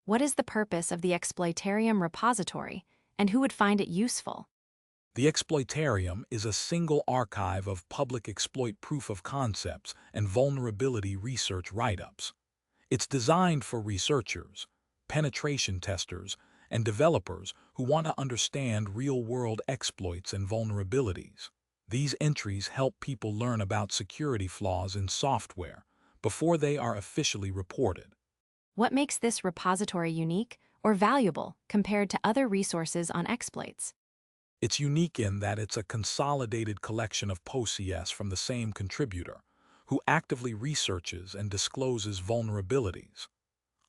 What is the purpose of the Exploitarium repository, and who would find it useful? The Exploitarium is a single archive of public exploit proof of concepts and vulnerability research write-ups. It's designed for researchers, penetration testers, and developers who want to understand real-world exploits and vulnerabilities. These entries help people learn about security flaws in software before they are officially reported. What makes this repository unique or valuable compared to other resources on exploits? It's unique in that it's a consolidated collection of PoCs from the same contributor, who actively researches and discloses vulnerabilities.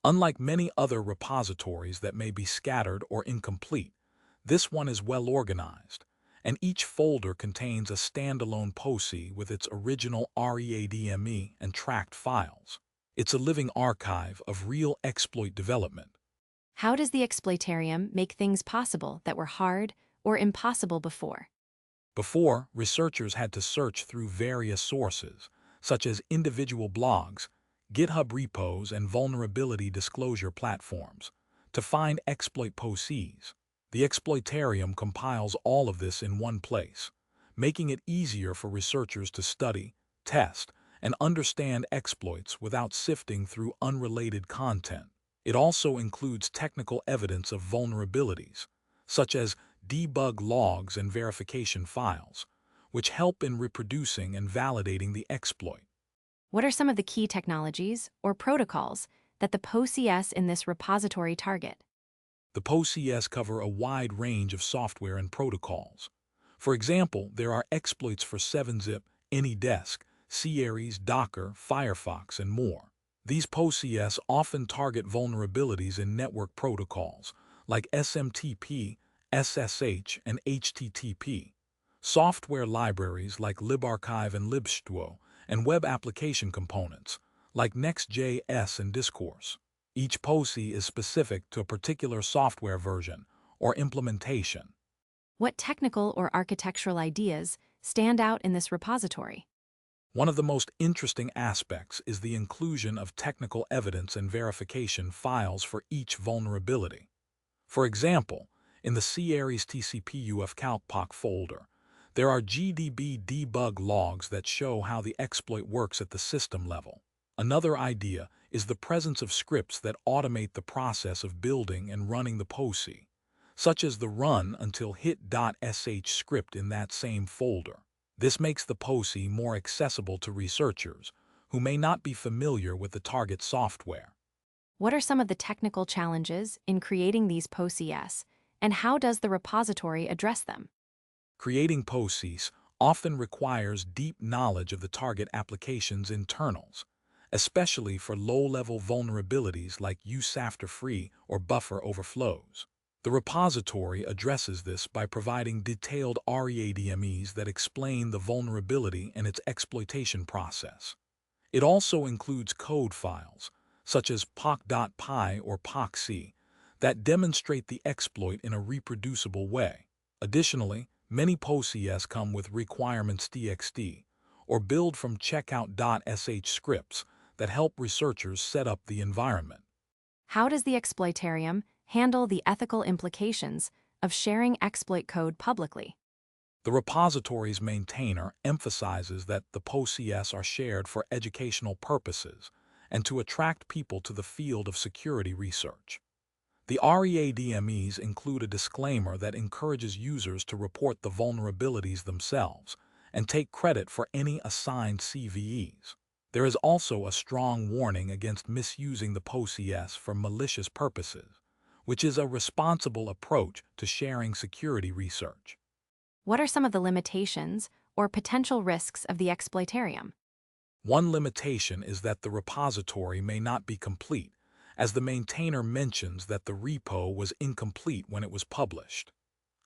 Unlike many other repositories that may be scattered or incomplete, this one is well organized, and each folder contains a standalone PoC with its original README and tracked files. It's a living archive of real exploit development. How does the Exploitarium make things possible that were hard or impossible before? Before, researchers had to search through various sources, such as individual blogs, GitHub repos, and vulnerability disclosure platforms, to find exploit PoCs. The Exploitarium compiles all of this in one place, making it easier for researchers to study, test, and understand exploits without sifting through unrelated content. It also includes technical evidence of vulnerabilities, such as debug logs and verification files, which help in reproducing and validating the exploit. What are some of the key technologies or protocols that the PoCs in this repository target? The PoCs cover a wide range of software and protocols. For example, there are exploits for 7-zip, AnyDesk, C-Aries, Docker, Firefox, and more. These PoCs often target vulnerabilities in network protocols like SMTP, SSH, and HTTP, software libraries like libarchive and libstuo, and web application components like Next.js and Discourse. Each PoC is specific to a particular software version or implementation. What technical or architectural ideas stand out in this repository? One of the most interesting aspects is the inclusion of technical evidence and verification files for each vulnerability. For example, in the C-Aries TCP/UF calc folder, there are GDB debug logs that show how the exploit works at the system level. Another idea is the presence of scripts that automate the process of building and running the PoC, such as the run until hit.sh script in that same folder. This makes the PoC more accessible to researchers who may not be familiar with the target software. What are some of the technical challenges in creating these PoCs, and how does the repository address them? Creating PoCs often requires deep knowledge of the target application's internals, especially for low-level vulnerabilities like use-after-free or buffer overflows. The repository addresses this by providing detailed READMEs that explain the vulnerability and its exploitation process. It also includes code files, such as poc.py or PoC, that demonstrate the exploit in a reproducible way. Additionally, many PoCs come with requirements.txt or build from checkout.sh scripts that help researchers set up the environment. How does the Exploitarium handle the ethical implications of sharing exploit code publicly? The repository's maintainer emphasizes that the PoCs are shared for educational purposes and to attract people to the field of security research. The READMEs include a disclaimer that encourages users to report the vulnerabilities themselves and take credit for any assigned CVEs. There is also a strong warning against misusing the PoCs for malicious purposes, which is a responsible approach to sharing security research. What are some of the limitations or potential risks of the Exploitarium? One limitation is that the repository may not be complete, as the maintainer mentions that the repo was incomplete when it was published.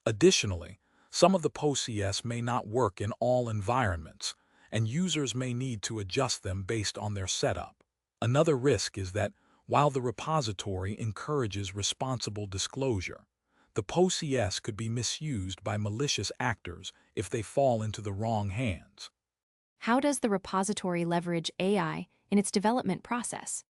Additionally, some of the PoCs may not work in all environments, and users may need to adjust them based on their setup. Another risk is that while the repository encourages responsible disclosure, the PoCs could be misused by malicious actors if they fall into the wrong hands. How does the repository leverage AI in its development process?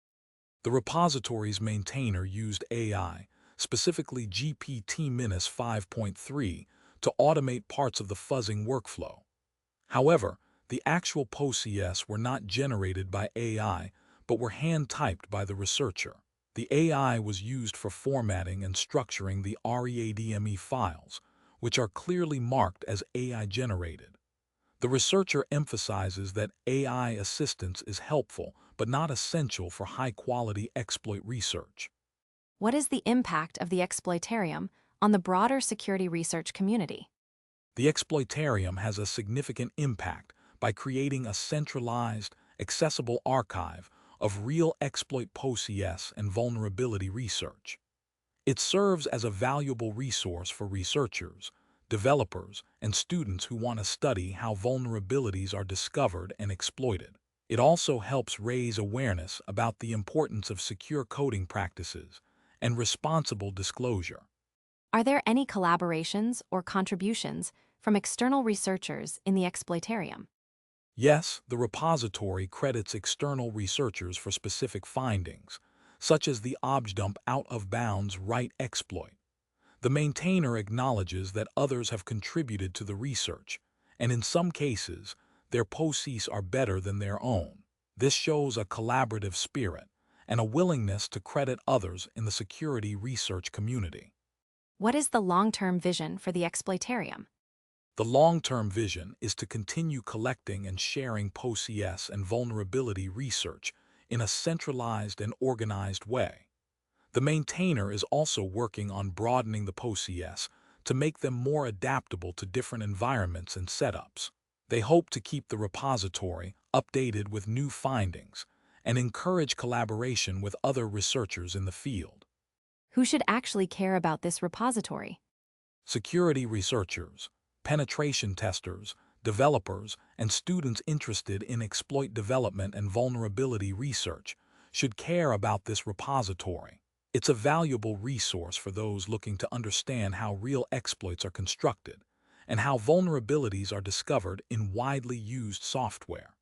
The repository's maintainer used AI, specifically GPT-5.3, to automate parts of the fuzzing workflow. However, the actual PoCs were not generated by AI, but were hand-typed by the researcher. The AI was used for formatting and structuring the README files, which are clearly marked as AI-generated. The researcher emphasizes that AI assistance is helpful but not essential for high-quality exploit research. What is the impact of the Exploitarium on the broader security research community? The Exploitarium has a significant impact by creating a centralized, accessible archive of real exploit PoCs and vulnerability research. It serves as a valuable resource for researchers, developers, and students who want to study how vulnerabilities are discovered and exploited. It also helps raise awareness about the importance of secure coding practices and responsible disclosure. Are there any collaborations or contributions from external researchers in the Exploitarium? Yes, the repository credits external researchers for specific findings, such as the objdump out-of-bounds write exploit. The maintainer acknowledges that others have contributed to the research, and in some cases, their PoCs are better than their own. This shows a collaborative spirit and a willingness to credit others in the security research community. What is the long-term vision for the Exploitarium? The long-term vision is to continue collecting and sharing PoCs and vulnerability research in a centralized and organized way. The maintainer is also working on broadening the PoCs to make them more adaptable to different environments and setups. They hope to keep the repository updated with new findings and encourage collaboration with other researchers in the field. Who should actually care about this repository? Security researchers, penetration testers, developers, and students interested in exploit development and vulnerability research should care about this repository. It's a valuable resource for those looking to understand how real exploits are constructed and how vulnerabilities are discovered in widely used software.